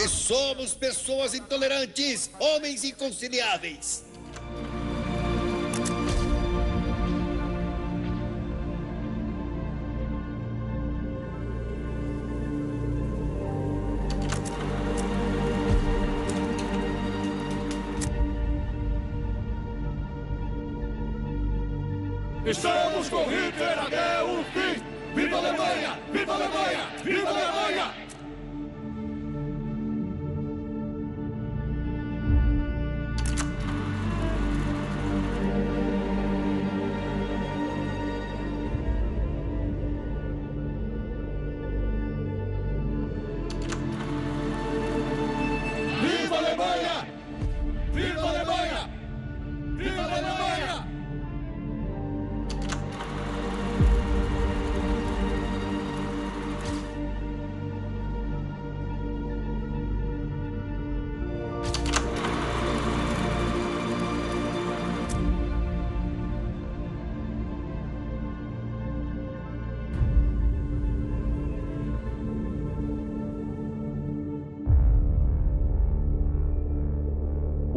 porque somos pessoas intolerantes, homens inconciliáveis. Estamos com Hitler até o fim! Viva a Alemanha! Viva a Alemanha! Viva a Alemanha! Viva a Alemanha! Viva a Alemanha! Viva a Alemanha!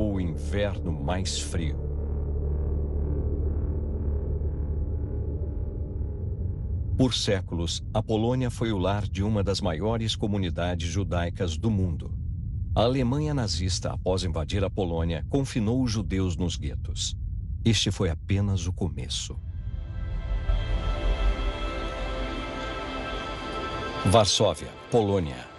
O inverno mais frio. Por séculos, a Polônia foi o lar de uma das maiores comunidades judaicas do mundo. A Alemanha nazista, após invadir a Polônia, confinou os judeus nos guetos. Este foi apenas o começo. Varsóvia, Polônia.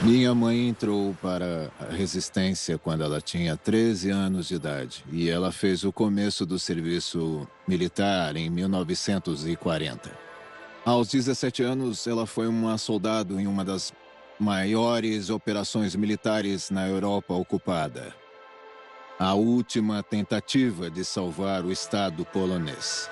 Minha mãe entrou para a resistência quando ela tinha 13 anos de idade e ela fez o começo do serviço militar em 1940. Aos 17 anos, ela foi uma soldado em uma das maiores operações militares na Europa ocupada. A última tentativa de salvar o Estado polonês.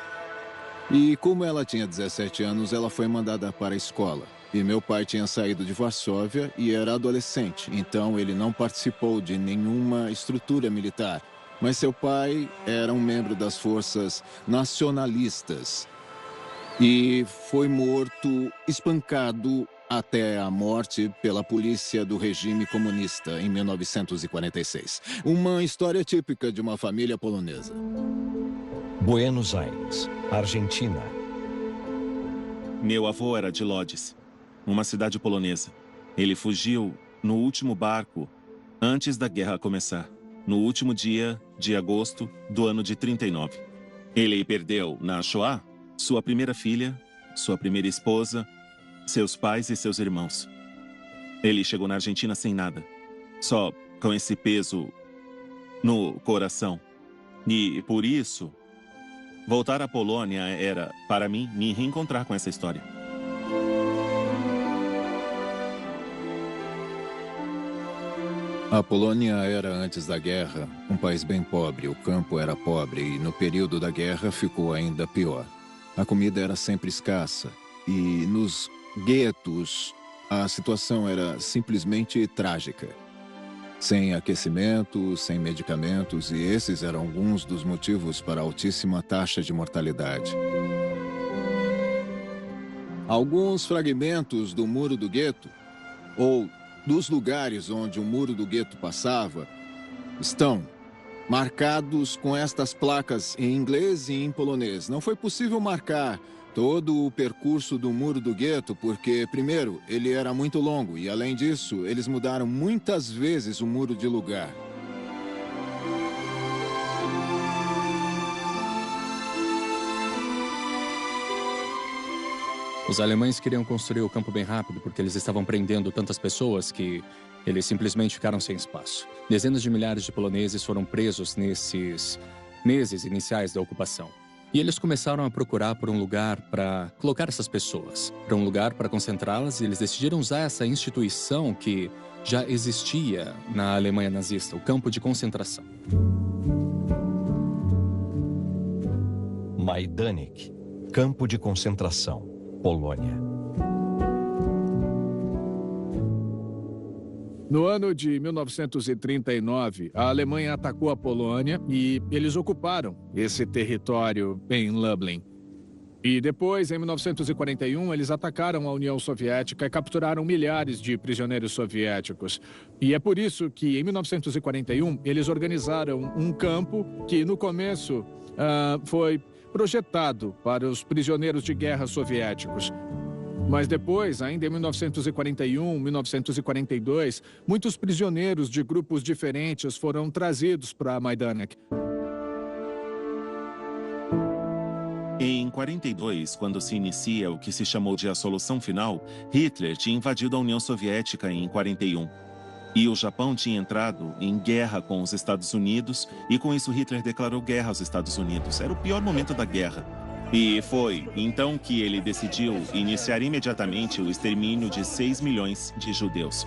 E como ela tinha 17 anos, ela foi mandada para a escola. E meu pai tinha saído de Varsóvia e era adolescente, então ele não participou de nenhuma estrutura militar. Mas seu pai era um membro das forças nacionalistas e foi morto, espancado até a morte pela polícia do regime comunista em 1946. Uma história típica de uma família polonesa. Buenos Aires, Argentina. Meu avô era de Lodz, uma cidade polonesa. Ele fugiu no último barco antes da guerra começar, no último dia de agosto do ano de 39. Ele perdeu na Shoah sua primeira filha, sua primeira esposa, seus pais e seus irmãos. Ele chegou na Argentina sem nada, só com esse peso no coração. E por isso, voltar à Polônia era, para mim, me reencontrar com essa história. A Polônia era, antes da guerra, um país bem pobre. O campo era pobre e, no período da guerra, ficou ainda pior. A comida era sempre escassa e, nos guetos, a situação era simplesmente trágica. Sem aquecimento, sem medicamentos, e esses eram alguns dos motivos para a altíssima taxa de mortalidade. Alguns fragmentos do muro do gueto, ou dos lugares onde o muro do gueto passava, estão marcados com estas placas em inglês e em polonês. Não foi possível marcar todo o percurso do muro do gueto porque, primeiro, ele era muito longo e, além disso, eles mudaram muitas vezes o muro de lugar. Os alemães queriam construir o campo bem rápido porque eles estavam prendendo tantas pessoas que eles simplesmente ficaram sem espaço. Dezenas de milhares de poloneses foram presos nesses meses iniciais da ocupação. E eles começaram a procurar por um lugar para colocar essas pessoas, para um lugar para concentrá-las, e eles decidiram usar essa instituição que já existia na Alemanha nazista, o campo de concentração. Majdanek, campo de concentração, Polônia. No ano de 1939, a Alemanha atacou a Polônia e eles ocuparam esse território em Lublin. E depois, em 1941, eles atacaram a União Soviética e capturaram milhares de prisioneiros soviéticos. E é por isso que, em 1941, eles organizaram um campo que, no começo, foi projetado para os prisioneiros de guerra soviéticos. Mas depois, ainda em 1941, 1942, muitos prisioneiros de grupos diferentes foram trazidos para Majdanek. Em 42, quando se inicia o que se chamou de a Solução Final, Hitler tinha invadido a União Soviética em 41. E o Japão tinha entrado em guerra com os Estados Unidos, e com isso Hitler declarou guerra aos Estados Unidos. Era o pior momento da guerra. E foi então que ele decidiu iniciar imediatamente o extermínio de 6 milhões de judeus.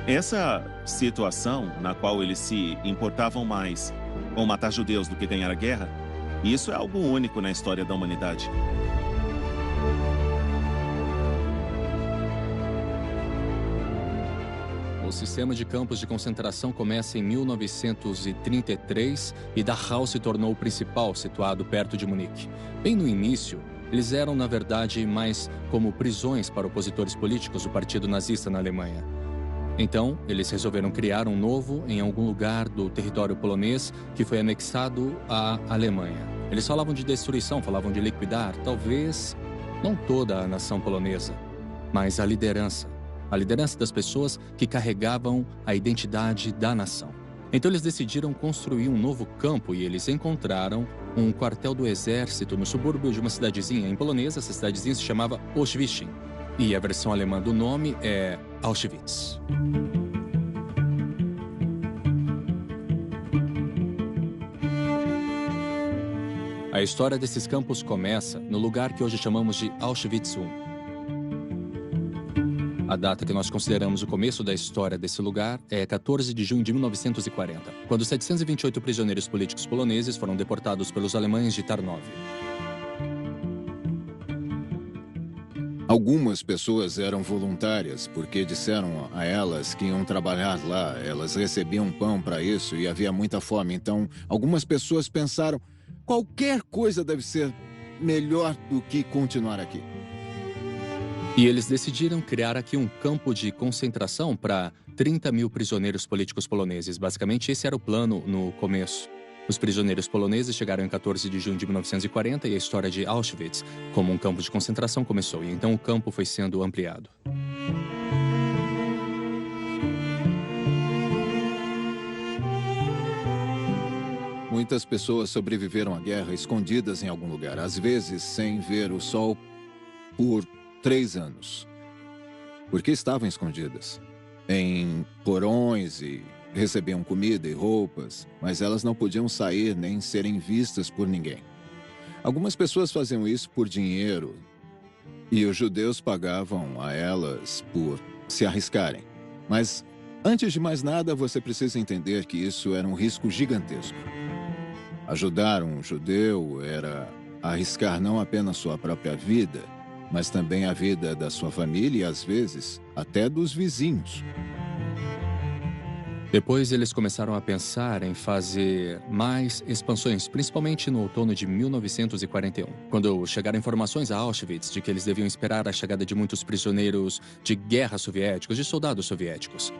Essa situação, na qual eles se importavam mais com matar judeus do que ganhar a guerra, isso é algo único na história da humanidade. O sistema de campos de concentração começa em 1933 e Dachau se tornou o principal, situado perto de Munique. Bem no início, eles eram, na verdade, mais como prisões para opositores políticos do Partido Nazista na Alemanha. Então, eles resolveram criar um novo em algum lugar do território polonês que foi anexado à Alemanha. Eles falavam de destruição, falavam de liquidar, talvez não toda a nação polonesa, mas a liderança das pessoas que carregavam a identidade da nação. Então eles decidiram construir um novo campo e eles encontraram um quartel do exército no subúrbio de uma cidadezinha. Em polonês, essa cidadezinha se chamava Auschwitz. E a versão alemã do nome é Auschwitz. A história desses campos começa no lugar que hoje chamamos de Auschwitz I. A data que nós consideramos o começo da história desse lugar é 14 de junho de 1940, quando 728 prisioneiros políticos poloneses foram deportados pelos alemães de Tarnów. Algumas pessoas eram voluntárias porque disseram a elas que iam trabalhar lá. Elas recebiam pão para isso e havia muita fome. Então, algumas pessoas pensaram, qualquer coisa deve ser melhor do que continuar aqui. E eles decidiram criar aqui um campo de concentração para 30 mil prisioneiros políticos poloneses. Basicamente, esse era o plano no começo. Os prisioneiros poloneses chegaram em 14 de junho de 1940 e a história de Auschwitz, como um campo de concentração, começou. E então o campo foi sendo ampliado. Muitas pessoas sobreviveram à guerra escondidas em algum lugar, às vezes sem ver o sol por 3 anos. Porque estavam escondidas em porões e recebiam comida e roupas, mas elas não podiam sair nem serem vistas por ninguém. Algumas pessoas faziam isso por dinheiro e os judeus pagavam a elas por se arriscarem. Mas, antes de mais nada, você precisa entender que isso era um risco gigantesco. Ajudar um judeu era arriscar não apenas sua própria vida, mas também a vida da sua família e, às vezes, até dos vizinhos. Depois eles começaram a pensar em fazer mais expansões, principalmente no outono de 1941, quando chegaram informações a Auschwitz de que eles deviam esperar a chegada de muitos prisioneiros de guerra soviéticos, de soldados soviéticos.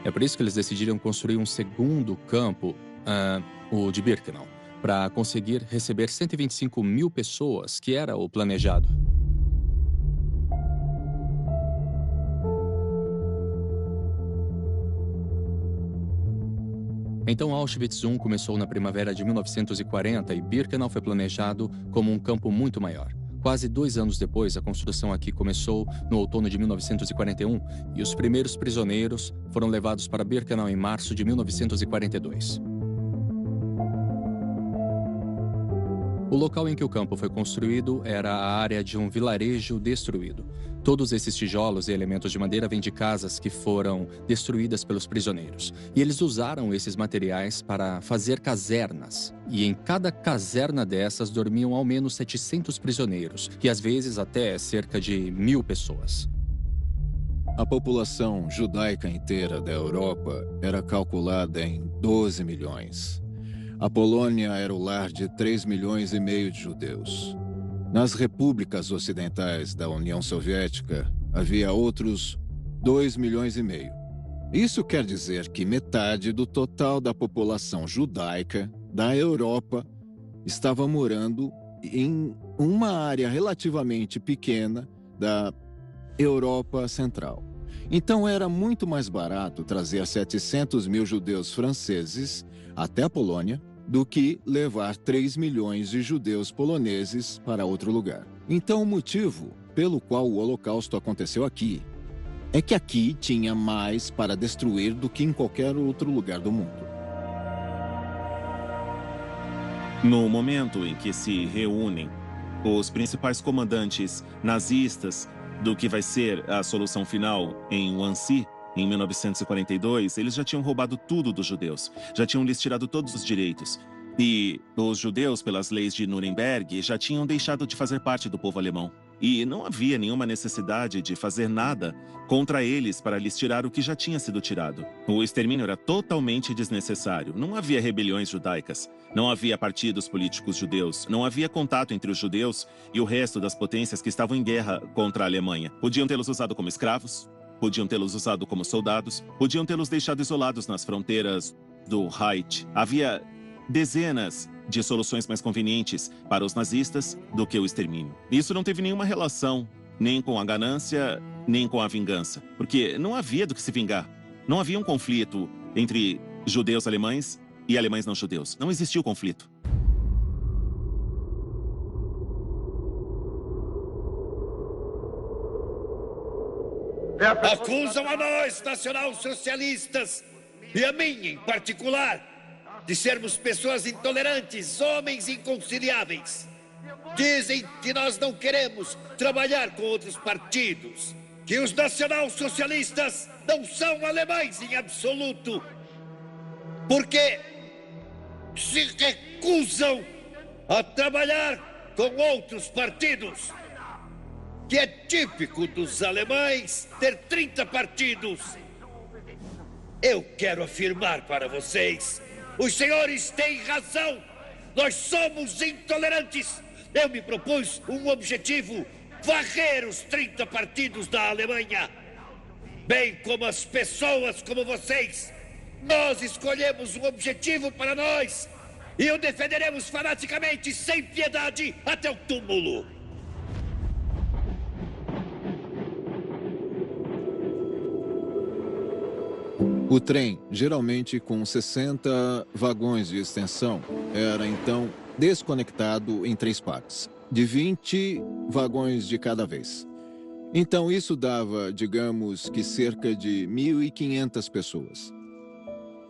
É por isso que eles decidiram construir um segundo campo, o de Birkenau, para conseguir receber 125 mil pessoas, que era o planejado. Então, Auschwitz I começou na primavera de 1940 e Birkenau foi planejado como um campo muito maior. Quase 2 anos depois, a construção aqui começou no outono de 1941 e os primeiros prisioneiros foram levados para Birkenau em março de 1942. O local em que o campo foi construído era a área de um vilarejo destruído. Todos esses tijolos e elementos de madeira vêm de casas que foram destruídas pelos prisioneiros. E eles usaram esses materiais para fazer casernas. E em cada caserna dessas dormiam ao menos 700 prisioneiros, e às vezes até cerca de 1.000 pessoas. A população judaica inteira da Europa era calculada em 12 milhões. A Polônia era o lar de 3,5 milhões de judeus. Nas repúblicas ocidentais da União Soviética, havia outros 2,5 milhões. Isso quer dizer que metade do total da população judaica da Europa estava morando em uma área relativamente pequena da Europa Central. Então era muito mais barato trazer 700 mil judeus franceses até a Polônia do que levar 3 milhões de judeus poloneses para outro lugar. Então o motivo pelo qual o Holocausto aconteceu aqui é que aqui tinha mais para destruir do que em qualquer outro lugar do mundo. No momento em que se reúnem os principais comandantes nazistas do que vai ser a solução final em Wannsee, em 1942, eles já tinham roubado tudo dos judeus, já tinham lhes tirado todos os direitos. E os judeus, pelas leis de Nuremberg, já tinham deixado de fazer parte do povo alemão. E não havia nenhuma necessidade de fazer nada contra eles para lhes tirar o que já tinha sido tirado. O extermínio era totalmente desnecessário. Não havia rebeliões judaicas, não havia partidos políticos judeus, não havia contato entre os judeus e o resto das potências que estavam em guerra contra a Alemanha. Podiam tê-los usado como escravos, podiam tê-los usado como soldados, podiam tê-los deixado isolados nas fronteiras do Reich. Havia dezenas de soluções mais convenientes para os nazistas do que o extermínio. Isso não teve nenhuma relação nem com a ganância, nem com a vingança, porque não havia do que se vingar. Não havia um conflito entre judeus alemães e alemães não judeus. Não existiu conflito. Acusam a nós, nacional-socialistas, e a mim em particular, de sermos pessoas intolerantes, homens inconciliáveis. Dizem que nós não queremos trabalhar com outros partidos, que os nacional-socialistas não são alemães em absoluto, porque se recusam a trabalhar com outros partidos, que é típico dos alemães ter 30 partidos. Eu quero afirmar para vocês, os senhores têm razão, nós somos intolerantes. Eu me propus um objetivo, varrer os 30 partidos da Alemanha, bem como as pessoas como vocês. Nós escolhemos um objetivo para nós e o defenderemos fanaticamente, sem piedade, até o túmulo. O trem, geralmente com 60 vagões de extensão, era então desconectado em 3 partes, de 20 vagões de cada vez. Então isso dava, digamos que cerca de 1.500 pessoas.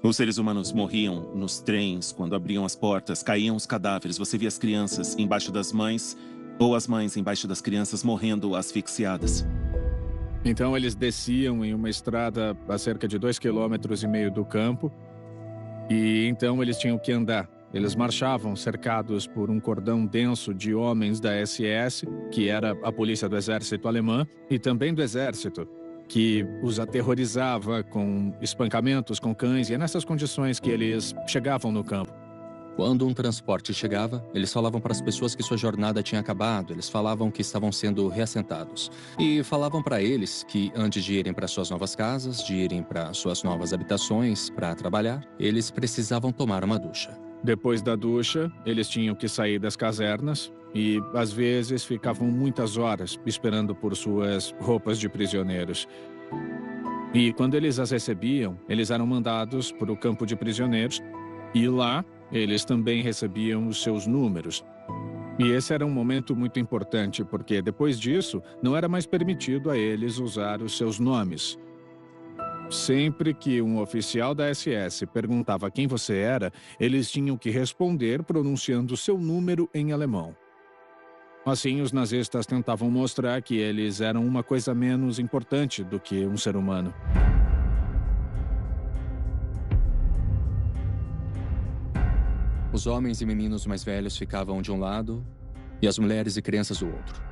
Os seres humanos morriam nos trens, quando abriam as portas, caíam os cadáveres, você via as crianças embaixo das mães, ou as mães embaixo das crianças morrendo asfixiadas. Então eles desciam em uma estrada a cerca de 2,5 km do campo e então eles tinham que andar. Eles marchavam cercados por um cordão denso de homens da SS, que era a polícia do exército alemã, e também do exército, que os aterrorizava com espancamentos, com cães, e é nessas condições que eles chegavam no campo. Quando um transporte chegava, eles falavam para as pessoas que sua jornada tinha acabado, eles falavam que estavam sendo reassentados. E falavam para eles que antes de irem para suas novas casas, de irem para suas novas habitações, para trabalhar, eles precisavam tomar uma ducha. Depois da ducha, eles tinham que sair das casernas e, às vezes, ficavam muitas horas esperando por suas roupas de prisioneiros. E quando eles as recebiam, eles eram mandados para o campo de prisioneiros e lá eles também recebiam os seus números. E esse era um momento muito importante, porque depois disso, não era mais permitido a eles usar os seus nomes. Sempre que um oficial da SS perguntava quem você era, eles tinham que responder pronunciando o seu número em alemão. Assim, os nazistas tentavam mostrar que eles eram uma coisa menos importante do que um ser humano. Os homens e meninos mais velhos ficavam de um lado e as mulheres e crianças do outro.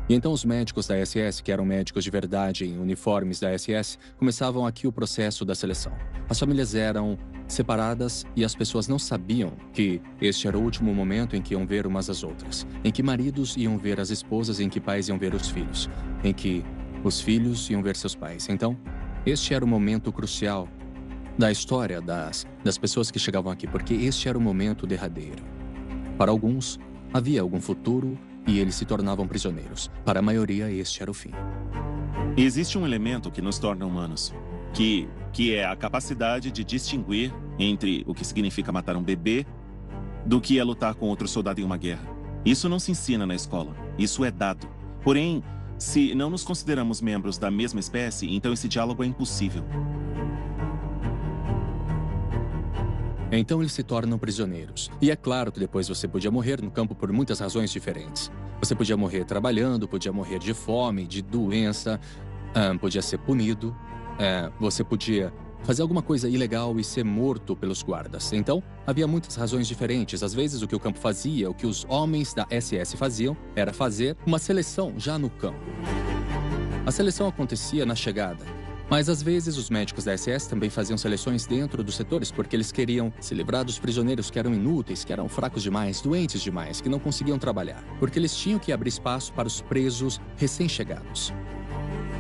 E então os médicos da SS, que eram médicos de verdade em uniformes da SS, começavam aqui o processo da seleção. As famílias eram separadas e as pessoas não sabiam que este era o último momento em que iam ver umas às outras, em que maridos iam ver as esposas, em que pais iam ver os filhos, em que os filhos iam ver seus pais. Então, este era o momento crucial da história das pessoas que chegavam aqui, porque este era o momento derradeiro. Para alguns, havia algum futuro e eles se tornavam prisioneiros. Para a maioria, este era o fim. Existe um elemento que nos torna humanos, que é a capacidade de distinguir entre o que significa matar um bebê do que é lutar com outro soldado em uma guerra. Isso não se ensina na escola, isso é dado. Porém, se não nos consideramos membros da mesma espécie, então esse diálogo é impossível. Então eles se tornam prisioneiros. E é claro que depois você podia morrer no campo por muitas razões diferentes. Você podia morrer trabalhando, podia morrer de fome, de doença, podia ser punido, você podia fazer alguma coisa ilegal e ser morto pelos guardas. Então, havia muitas razões diferentes. Às vezes, o que o campo fazia, o que os homens da SS faziam, era fazer uma seleção já no campo. A seleção acontecia na chegada. Mas, às vezes, os médicos da SS também faziam seleções dentro dos setores porque eles queriam se livrar dos prisioneiros que eram inúteis, que eram fracos demais, doentes demais, que não conseguiam trabalhar. Porque eles tinham que abrir espaço para os presos recém-chegados.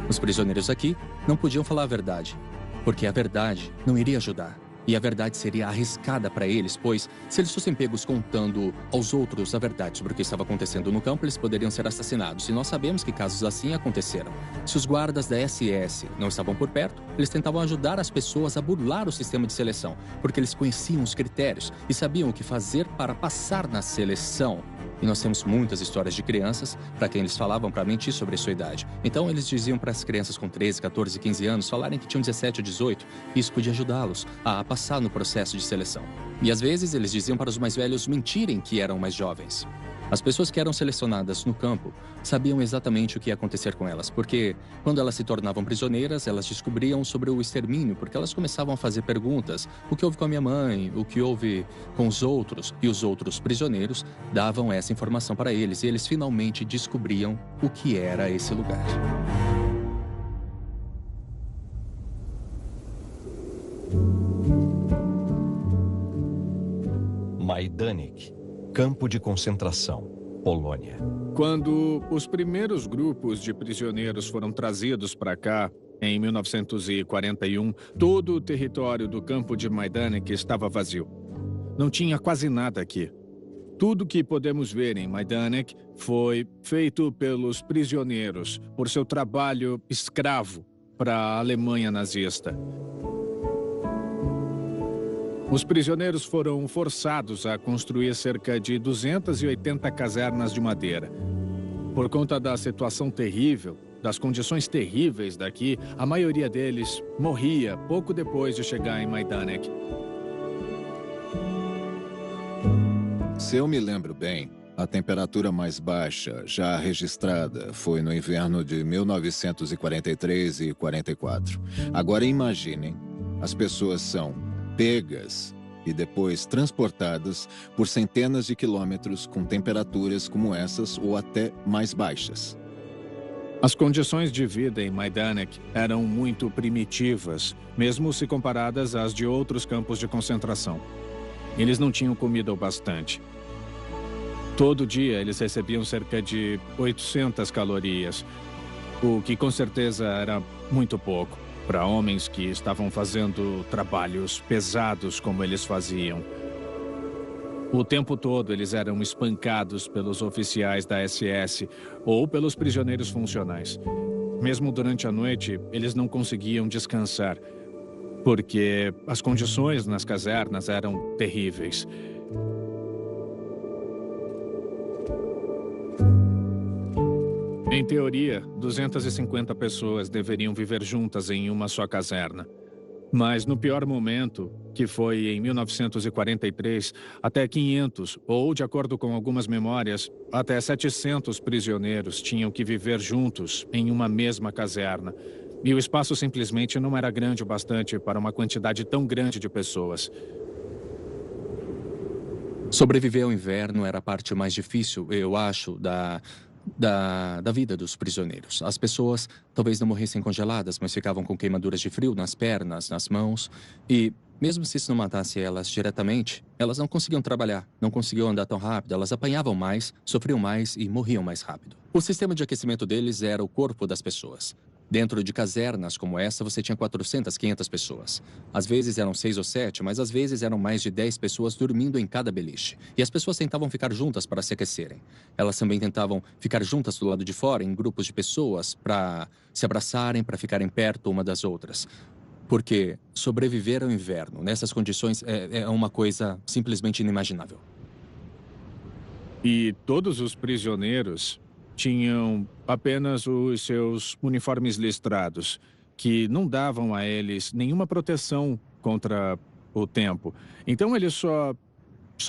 Os prisioneiros aqui não podiam falar a verdade, porque a verdade não iria ajudar. E a verdade seria arriscada para eles, pois se eles fossem pegos contando aos outros a verdade sobre o que estava acontecendo no campo, eles poderiam ser assassinados. E nós sabemos que casos assim aconteceram. Se os guardas da SS não estavam por perto, eles tentavam ajudar as pessoas a burlar o sistema de seleção, porque eles conheciam os critérios e sabiam o que fazer para passar na seleção. E nós temos muitas histórias de crianças para quem eles falavam para mentir sobre a sua idade. Então eles diziam para as crianças com 13, 14, 15 anos falarem que tinham 17 ou 18, e isso podia ajudá-los a passar no processo de seleção. E às vezes eles diziam para os mais velhos mentirem que eram mais jovens. As pessoas que eram selecionadas no campo sabiam exatamente o que ia acontecer com elas, porque quando elas se tornavam prisioneiras, elas descobriam sobre o extermínio, porque elas começavam a fazer perguntas: o que houve com a minha mãe, o que houve com os outros, e os outros prisioneiros davam essa informação para eles, e eles finalmente descobriam o que era esse lugar. Majdanek, campo de concentração, Polônia. Quando os primeiros grupos de prisioneiros foram trazidos para cá, em 1941, todo o território do campo de Majdanek estava vazio. Não tinha quase nada aqui. Tudo que podemos ver em Majdanek foi feito pelos prisioneiros, por seu trabalho escravo para a Alemanha nazista. Os prisioneiros foram forçados a construir cerca de 280 casernas de madeira. Por conta da situação terrível, das condições terríveis daqui, a maioria deles morria pouco depois de chegar em Majdanek. Se eu me lembro bem, a temperatura mais baixa já registrada foi no inverno de 1943 e 44. Agora imaginem, as pessoas são pegas e depois transportadas por centenas de quilômetros com temperaturas como essas ou até mais baixas. As condições de vida em Majdanek eram muito primitivas, mesmo se comparadas às de outros campos de concentração. Eles não tinham comida o bastante. Todo dia eles recebiam cerca de 800 calorias, o que com certeza era muito pouco para homens que estavam fazendo trabalhos pesados como eles faziam. O tempo todo eles eram espancados pelos oficiais da SS ou pelos prisioneiros funcionais. Mesmo durante a noite, eles não conseguiam descansar, porque as condições nas casernas eram terríveis. Em teoria, 250 pessoas deveriam viver juntas em uma só caserna. Mas no pior momento, que foi em 1943, até 500, ou de acordo com algumas memórias, até 700 prisioneiros tinham que viver juntos em uma mesma caserna. E o espaço simplesmente não era grande o bastante para uma quantidade tão grande de pessoas. Sobreviver ao inverno era a parte mais difícil, eu acho, da vida dos prisioneiros. As pessoas talvez não morressem congeladas, mas ficavam com queimaduras de frio nas pernas, nas mãos. E Mesmo se isso não matasse elas diretamente, elas não conseguiam trabalhar, não conseguiam andar tão rápido, elas apanhavam mais, sofriam mais e morriam mais rápido. O sistema de aquecimento deles era o corpo das pessoas. Dentro de casernas como essa, você tinha 400, 500 pessoas. Às vezes eram 6 ou 7, mas às vezes eram mais de 10 pessoas dormindo em cada beliche. E as pessoas tentavam ficar juntas para se aquecerem. Elas também tentavam ficar juntas do lado de fora, em grupos de pessoas, para se abraçarem, para ficarem perto uma das outras. Porque sobreviver ao inverno nessas condições é uma coisa simplesmente inimaginável. E todos os prisioneiros tinham apenas os seus uniformes listrados, que não davam a eles nenhuma proteção contra o tempo. Então eles só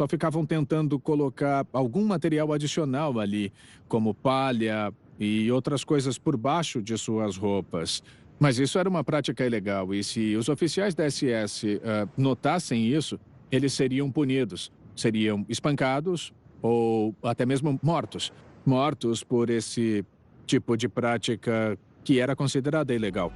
ficavam tentando colocar algum material adicional ali, como palha e outras coisas por baixo de suas roupas. Mas isso era uma prática ilegal e se os oficiais da SS notassem isso, eles seriam punidos, seriam espancados ou até mesmo mortos. Mortos por esse tipo de prática que era considerada ilegal.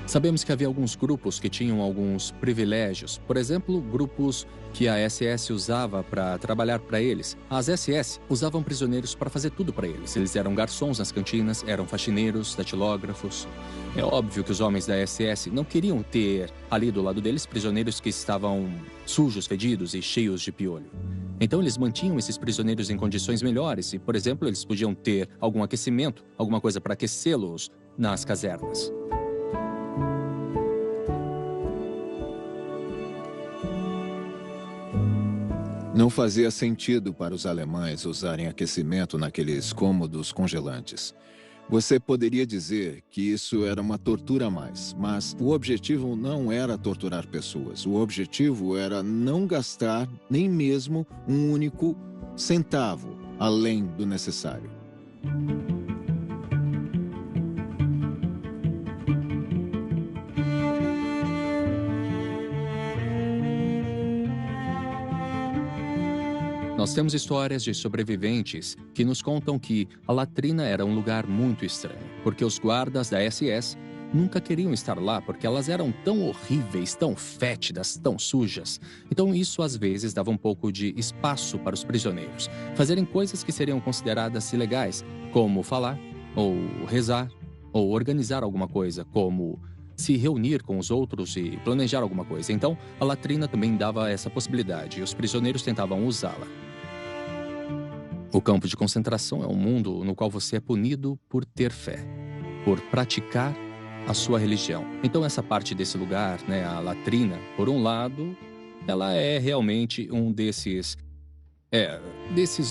Sabemos que havia alguns grupos que tinham alguns privilégios. Por exemplo, grupos que a SS usava para trabalhar para eles. As SS usavam prisioneiros para fazer tudo para eles. Eles eram garçons nas cantinas, eram faxineiros, datilógrafos. É óbvio que os homens da SS não queriam ter ali do lado deles prisioneiros que estavam sujos, fedidos e cheios de piolho. Então eles mantinham esses prisioneiros em condições melhores e, por exemplo, eles podiam ter algum aquecimento, alguma coisa para aquecê-los nas casernas. Não fazia sentido para os alemães usarem aquecimento naqueles cômodos congelantes. Você poderia dizer que isso era uma tortura a mais, mas o objetivo não era torturar pessoas. O objetivo era não gastar nem mesmo um único centavo além do necessário. Nós temos histórias de sobreviventes que nos contam que a latrina era um lugar muito estranho, porque os guardas da SS nunca queriam estar lá porque elas eram tão horríveis, tão fétidas, tão sujas. Então isso às vezes dava um pouco de espaço para os prisioneiros fazerem coisas que seriam consideradas ilegais, como falar, ou rezar, ou organizar alguma coisa, como se reunir com os outros e planejar alguma coisa. Então a latrina também dava essa possibilidade e os prisioneiros tentavam usá-la. O campo de concentração é um mundo no qual você é punido por ter fé, por praticar a sua religião. Então essa parte desse lugar, a latrina, por um lado, ela é realmente um desses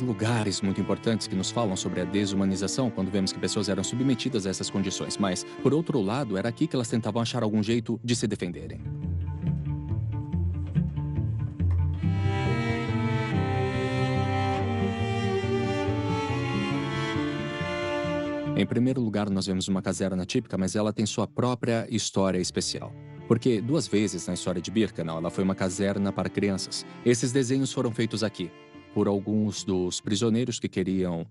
lugares muito importantes que nos falam sobre a desumanização, quando vemos que pessoas eram submetidas a essas condições. Mas, por outro lado, era aqui que elas tentavam achar algum jeito de se defenderem. Em primeiro lugar, nós vemos uma caserna típica, mas ela tem sua própria história especial. Porque 2 vezes na história de Birkenau, ela foi uma caserna para crianças. Esses desenhos foram feitos aqui por alguns dos prisioneiros que queriam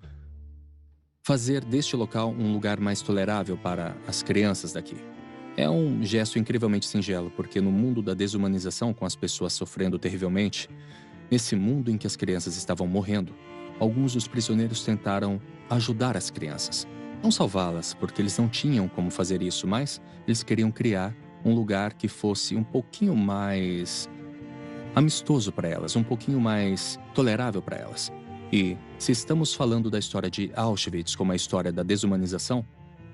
fazer deste local um lugar mais tolerável para as crianças daqui. É um gesto incrivelmente singelo, porque no mundo da desumanização, com as pessoas sofrendo terrivelmente, nesse mundo em que as crianças estavam morrendo, alguns dos prisioneiros tentaram ajudar as crianças. Não salvá-las, porque eles não tinham como fazer isso, mas eles queriam criar um lugar que fosse um pouquinho mais amistoso para elas, um pouquinho mais tolerável para elas. E se estamos falando da história de Auschwitz como a história da desumanização,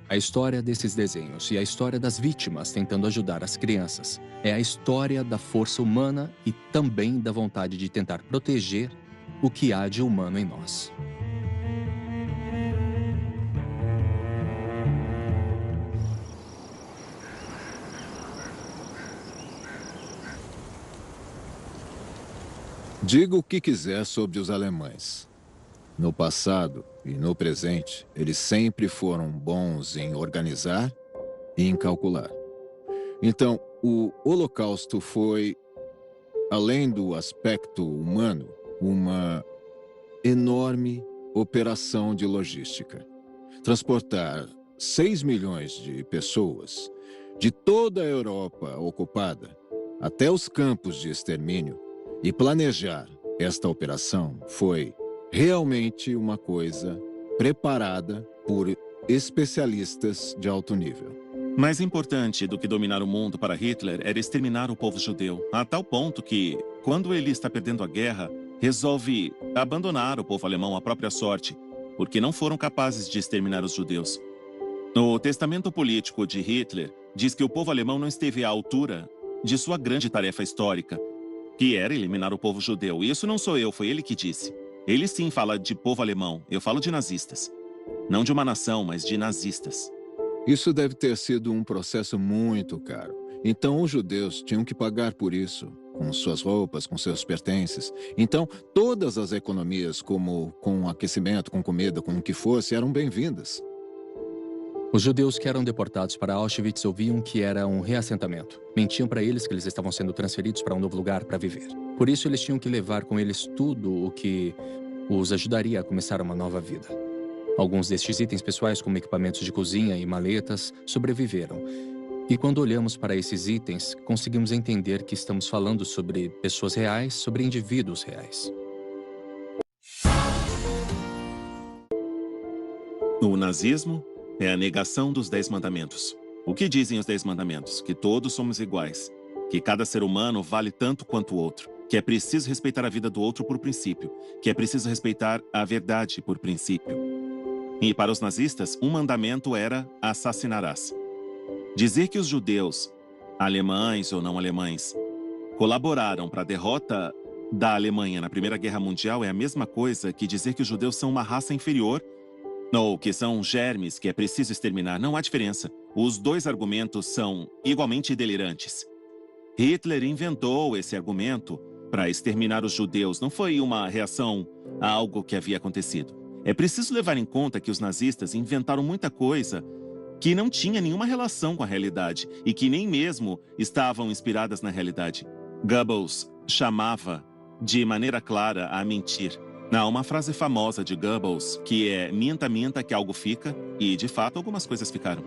a história desses desenhos e a história das vítimas tentando ajudar as crianças é a história da força humana e também da vontade de tentar proteger o que há de humano em nós. Diga o que quiser sobre os alemães. No passado e no presente, eles sempre foram bons em organizar e em calcular. Então, o Holocausto foi, além do aspecto humano, uma enorme operação de logística. Transportar 6 milhões de pessoas de toda a Europa ocupada até os campos de extermínio e planejar esta operação foi realmente uma coisa preparada por especialistas de alto nível. Mais importante do que dominar o mundo para Hitler era exterminar o povo judeu, a tal ponto que, quando ele está perdendo a guerra, resolve abandonar o povo alemão à própria sorte, porque não foram capazes de exterminar os judeus. O testamento político de Hitler diz que o povo alemão não esteve à altura de sua grande tarefa histórica, que era eliminar o povo judeu. E isso não sou eu, foi ele que disse. Ele sim fala de povo alemão, eu falo de nazistas. Não de uma nação, mas de nazistas. Isso deve ter sido um processo muito caro. Então, os judeus tinham que pagar por isso, com suas roupas, com seus pertences. Então, todas as economias, como com aquecimento, com comida, com o que fosse, eram bem-vindas. Os judeus que eram deportados para Auschwitz ouviam que era um reassentamento. Mentiam para eles que eles estavam sendo transferidos para um novo lugar para viver. Por isso, eles tinham que levar com eles tudo o que os ajudaria a começar uma nova vida. Alguns destes itens pessoais, como equipamentos de cozinha e maletas, sobreviveram. E quando olhamos para esses itens, conseguimos entender que estamos falando sobre pessoas reais, sobre indivíduos reais. O nazismo é a negação dos 10 mandamentos. O que dizem os 10 mandamentos? Que todos somos iguais, que cada ser humano vale tanto quanto o outro, que é preciso respeitar a vida do outro por princípio, que é preciso respeitar a verdade por princípio. E para os nazistas, um mandamento era assassinarás. Dizer que os judeus, alemães ou não alemães, colaboraram para a derrota da Alemanha na Primeira Guerra Mundial é a mesma coisa que dizer que os judeus são uma raça inferior ou que são germes que é preciso exterminar. Não há diferença. Os dois argumentos são igualmente delirantes. Hitler inventou esse argumento para exterminar os judeus. Não foi uma reação a algo que havia acontecido. É preciso levar em conta que os nazistas inventaram muita coisa que não tinha nenhuma relação com a realidade e que nem mesmo estavam inspiradas na realidade. Goebbels chamava de maneira clara a mentir. Há uma frase famosa de Goebbels que é minta, minta que algo fica, e de fato algumas coisas ficaram.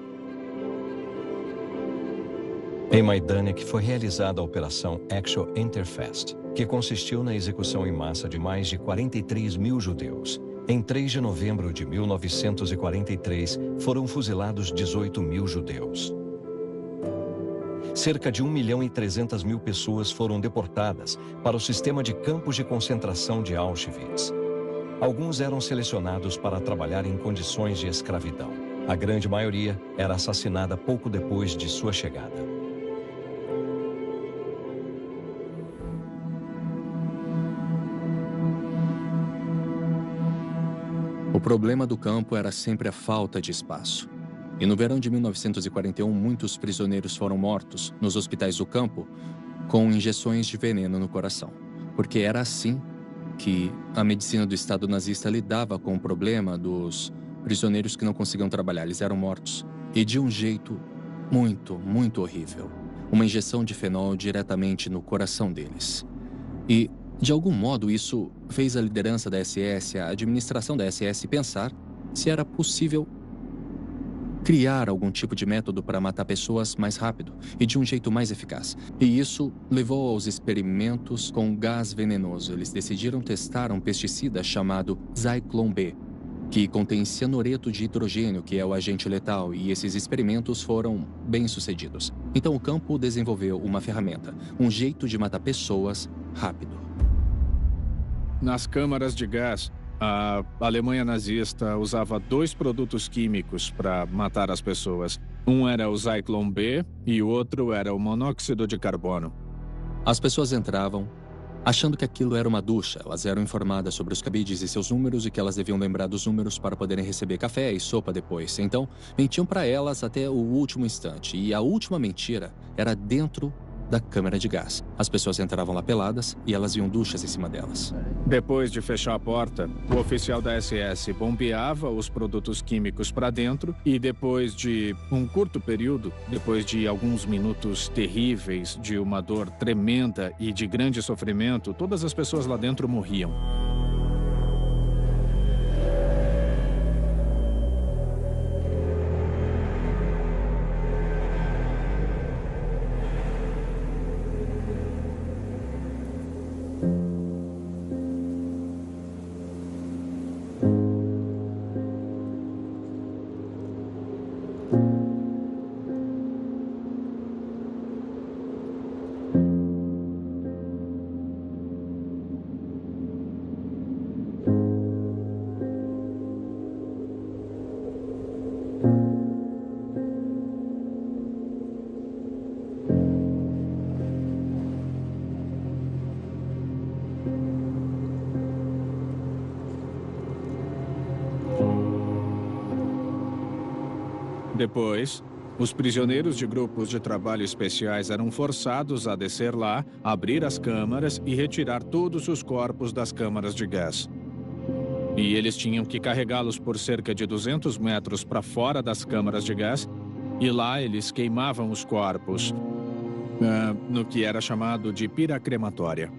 Em Majdanek foi realizada a Operação Actual Interfest, que consistiu na execução em massa de mais de 43 mil judeus. Em 3 de novembro de 1943, foram fuzilados 18 mil judeus. Cerca de 1.300.000 pessoas foram deportadas para o sistema de campos de concentração de Auschwitz. Alguns eram selecionados para trabalhar em condições de escravidão. A grande maioria era assassinada pouco depois de sua chegada. O problema do campo era sempre a falta de espaço. E no verão de 1941, muitos prisioneiros foram mortos nos hospitais do campo com injeções de veneno no coração. Porque era assim que a medicina do Estado nazista lidava com o problema dos prisioneiros que não conseguiam trabalhar. Eles eram mortos. E de um jeito muito, muito horrível. Uma injeção de fenol diretamente no coração deles. E, de algum modo, isso fez a liderança da SS, a administração da SS, pensar se era possível criar algum tipo de método para matar pessoas mais rápido e de um jeito mais eficaz. E isso levou aos experimentos com gás venenoso. Eles decidiram testar um pesticida chamado Zyklon B, que contém cianureto de hidrogênio, que é o agente letal, e esses experimentos foram bem-sucedidos. Então o campo desenvolveu uma ferramenta, um jeito de matar pessoas rápido. Nas câmaras de gás, a Alemanha nazista usava 2 produtos químicos para matar as pessoas. Um era o Zyklon B e o outro era o monóxido de carbono. As pessoas entravam achando que aquilo era uma ducha. Elas eram informadas sobre os cabides e seus números e que elas deviam lembrar dos números para poderem receber café e sopa depois. Então, mentiam para elas até o último instante. E a última mentira era dentro da câmara de gás. As pessoas entravam lá peladas e elas viam duchas em cima delas. Depois de fechar a porta, o oficial da SS bombeava os produtos químicos para dentro e depois de um curto período, depois de alguns minutos terríveis, de uma dor tremenda e de grande sofrimento, todas as pessoas lá dentro morriam. Depois, os prisioneiros de grupos de trabalho especiais eram forçados a descer lá, abrir as câmaras e retirar todos os corpos das câmaras de gás. E eles tinham que carregá-los por cerca de 200 metros para fora das câmaras de gás, e lá eles queimavam os corpos, no que era chamado de pira crematória.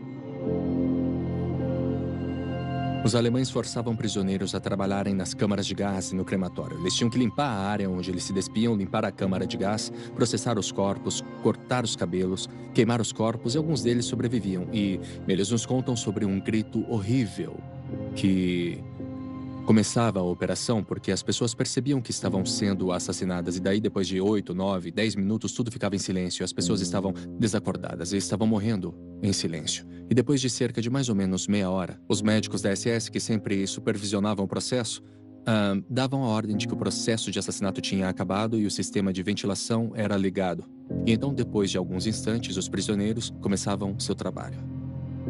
Os alemães forçavam prisioneiros a trabalharem nas câmaras de gás e no crematório. Eles tinham que limpar a área onde eles se despiam, limpar a câmara de gás, processar os corpos, cortar os cabelos, queimar os corpos, e alguns deles sobreviviam. E eles nos contam sobre um grito horrível que começava a operação porque as pessoas percebiam que estavam sendo assassinadas, e daí depois de 8, 9, 10 minutos tudo ficava em silêncio. As pessoas estavam desacordadas e estavam morrendo em silêncio. E depois de cerca de mais ou menos meia hora, os médicos da SS, que sempre supervisionavam o processo, davam a ordem de que o processo de assassinato tinha acabado e o sistema de ventilação era ligado. E então, depois de alguns instantes, os prisioneiros começavam seu trabalho.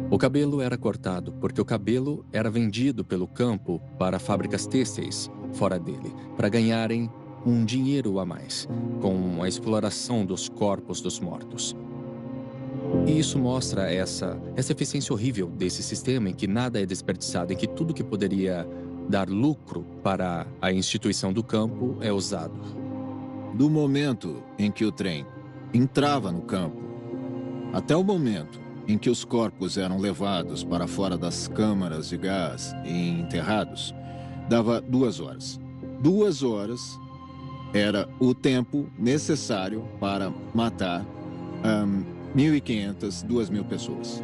O cabelo era cortado, porque o cabelo era vendido pelo campo para fábricas têxteis fora dele, para ganharem um dinheiro a mais, com a exploração dos corpos dos mortos. E isso mostra essa eficiência horrível desse sistema, em que nada é desperdiçado, em que tudo que poderia dar lucro para a instituição do campo é usado. Do momento em que o trem entrava no campo, até o momento em que os corpos eram levados para fora das câmaras de gás e enterrados, dava 2 horas. 2 horas era o tempo necessário para matar 1.500, 2.000 pessoas.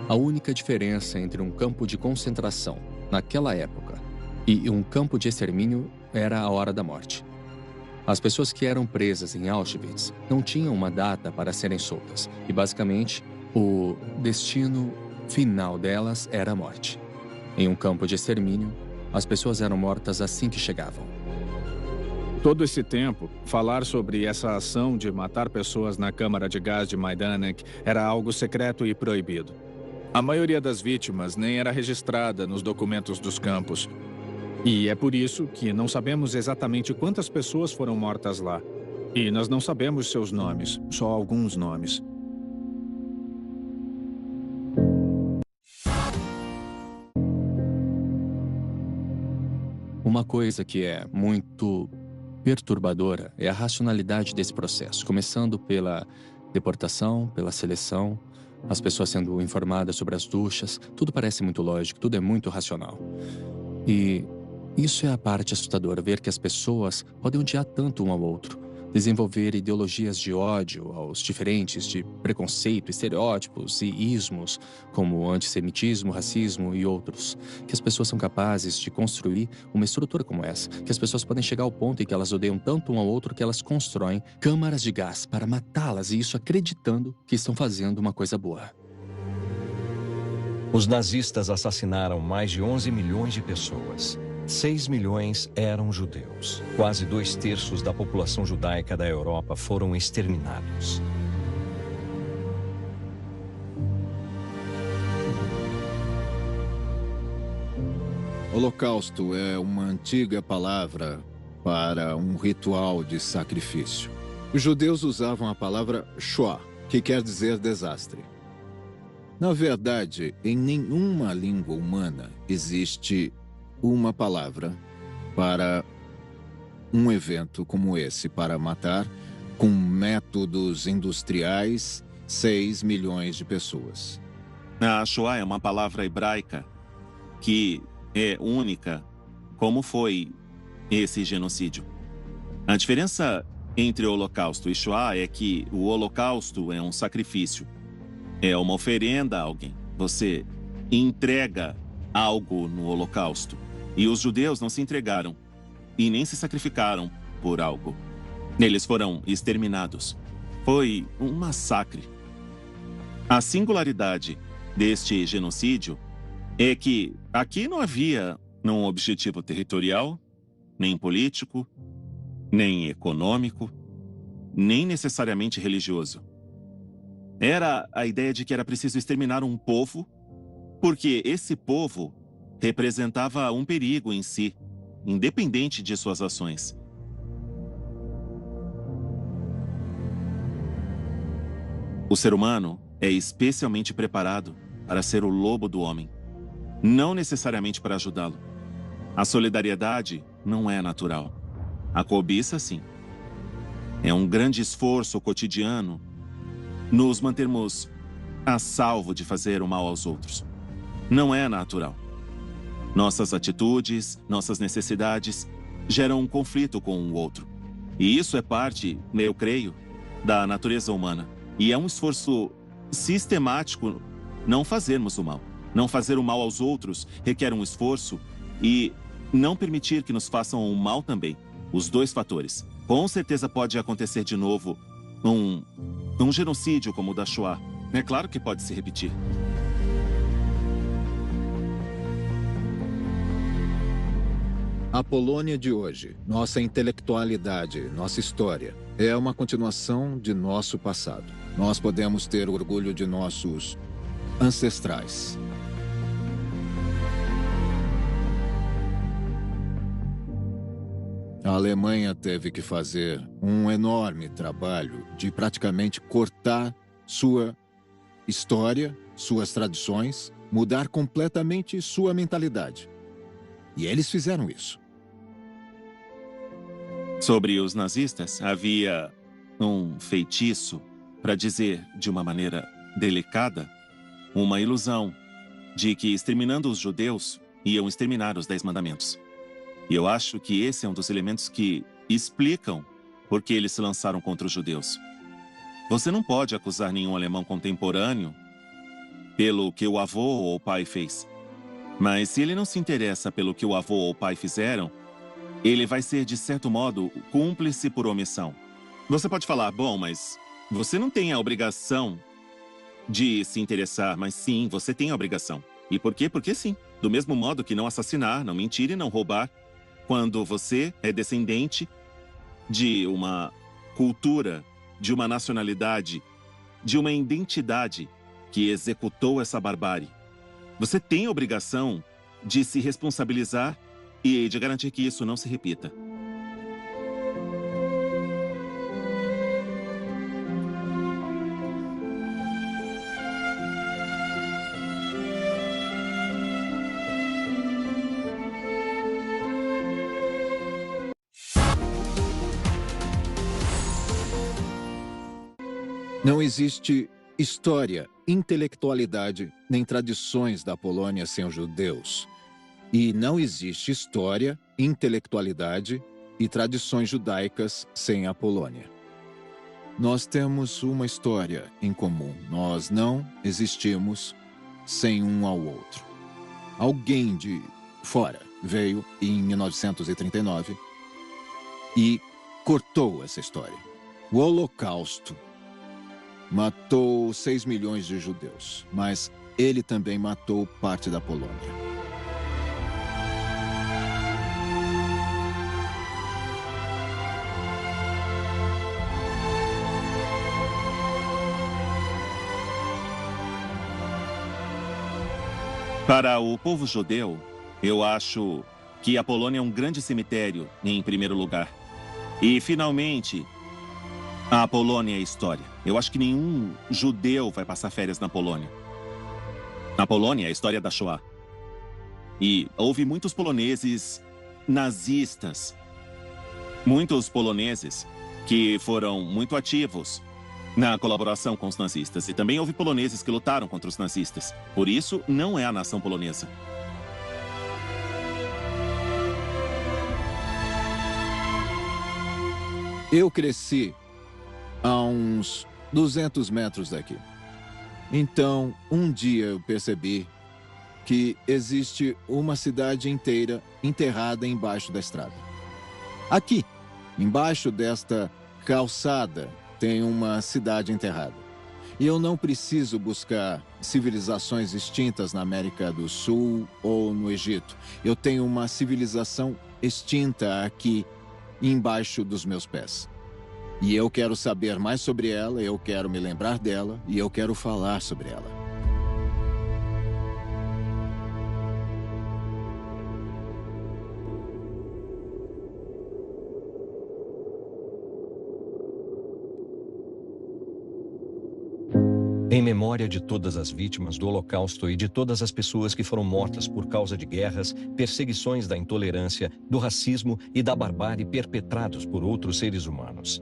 A única diferença entre um campo de concentração naquela época e um campo de extermínio era a hora da morte. As pessoas que eram presas em Auschwitz não tinham uma data para serem soltas, e basicamente o destino final delas era a morte. Em um campo de extermínio, as pessoas eram mortas assim que chegavam. Todo esse tempo, falar sobre essa ação de matar pessoas na câmara de gás de Majdanek era algo secreto e proibido. A maioria das vítimas nem era registrada nos documentos dos campos. E é por isso que não sabemos exatamente quantas pessoas foram mortas lá. E nós não sabemos seus nomes, só alguns nomes. Uma coisa que é muito perturbadora é a racionalidade desse processo, começando pela deportação, pela seleção, as pessoas sendo informadas sobre as duchas. Tudo parece muito lógico, tudo é muito racional. E isso é a parte assustadora, ver que as pessoas podem odiar tanto um ao outro, desenvolver ideologias de ódio aos diferentes, de preconceito, estereótipos e ismos, como antissemitismo, racismo e outros. Que as pessoas são capazes de construir uma estrutura como essa, que as pessoas podem chegar ao ponto em que elas odeiam tanto um ao outro que elas constroem câmaras de gás para matá-las, e isso acreditando que estão fazendo uma coisa boa. Os nazistas assassinaram mais de 11 milhões de pessoas. 6 milhões eram judeus. Quase 2/3 da população judaica da Europa foram exterminados. Holocausto é uma antiga palavra para um ritual de sacrifício. Os judeus usavam a palavra Shoah, que quer dizer desastre. Na verdade, em nenhuma língua humana existe uma palavra para um evento como esse, para matar com métodos industriais 6 milhões de pessoas. A Shoah é uma palavra hebraica que é única, como foi esse genocídio. A diferença entre o Holocausto e Shoah é que o Holocausto é um sacrifício, é uma oferenda a alguém. Você entrega algo no Holocausto. E os judeus não se entregaram e nem se sacrificaram por algo. Eles foram exterminados. Foi um massacre. A singularidade deste genocídio é que aqui não havia um objetivo territorial, nem político, nem econômico, nem necessariamente religioso. Era a ideia de que era preciso exterminar um povo, porque esse povo representava um perigo em si. independente de suas ações. O ser humano é especialmente preparado para ser o lobo do homem, não necessariamente para ajudá-lo. A solidariedade não é natural. A cobiça, sim. É um grande esforço cotidiano nos mantermos a salvo de fazer o mal aos outros. Não é natural. Nossas atitudes, nossas necessidades geram um conflito com o outro. E isso é parte, eu creio, da natureza humana. E é um esforço sistemático não fazermos o mal. Não fazer o mal aos outros requer um esforço e não permitir que nos façam o mal também. Os dois fatores. Com certeza pode acontecer de novo um genocídio como o da Shoah. É claro que pode se repetir. A Polônia de hoje, nossa intelectualidade, nossa história, é uma continuação de nosso passado. Nós podemos ter orgulho de nossos ancestrais. A Alemanha teve que fazer um enorme trabalho de praticamente cortar sua história, suas tradições, mudar completamente sua mentalidade. E eles fizeram isso. Sobre os nazistas, havia um feitiço, para dizer de uma maneira delicada, uma ilusão de que exterminando os judeus iam exterminar os 10 mandamentos. E eu acho que esse é um dos elementos que explicam por que eles se lançaram contra os judeus. Você não pode acusar nenhum alemão contemporâneo pelo que o avô ou o pai fez. Mas se ele não se interessa pelo que o avô ou o pai fizeram, ele vai ser, de certo modo, cúmplice por omissão. Você pode falar, bom, mas você não tem a obrigação de se interessar, mas sim, você tem a obrigação. E por quê? Porque sim. Do mesmo modo que não assassinar, não mentir e não roubar, quando você é descendente de uma cultura, de uma nacionalidade, de uma identidade que executou essa barbárie. Você tem a obrigação de se responsabilizar e de garantir que isso não se repita. Não existe história, intelectualidade, nem tradições da Polônia sem os judeus. E não existe história, intelectualidade e tradições judaicas sem a Polônia. Nós temos uma história em comum. Nós não existimos sem um ao outro. Alguém de fora veio em 1939 e cortou essa história. O Holocausto matou 6 milhões de judeus, mas ele também matou parte da Polônia. Para o povo judeu, eu acho que a Polônia é um grande cemitério, em primeiro lugar. E, finalmente, a Polônia é história. Eu acho que nenhum judeu vai passar férias na Polônia. Na Polônia é a história da Shoah. E houve muitos poloneses nazistas. Muitos poloneses que foram muito ativos na colaboração com os nazistas. E também houve poloneses que lutaram contra os nazistas. Por isso, não é a nação polonesa. Eu cresci a uns 200 metros daqui. Então, um dia eu percebi que existe uma cidade inteira enterrada embaixo da estrada. Aqui, embaixo desta calçada, tem uma cidade enterrada. E eu não preciso buscar civilizações extintas na América do Sul ou no Egito. Eu tenho uma civilização extinta aqui, embaixo dos meus pés. E eu quero saber mais sobre ela, eu quero me lembrar dela e eu quero falar sobre ela. Em memória de todas as vítimas do Holocausto e de todas as pessoas que foram mortas por causa de guerras, perseguições da intolerância, do racismo e da barbárie perpetrados por outros seres humanos.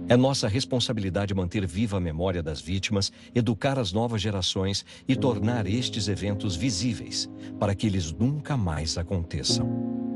É nossa responsabilidade manter viva a memória das vítimas, educar as novas gerações e tornar estes eventos visíveis, para que eles nunca mais aconteçam.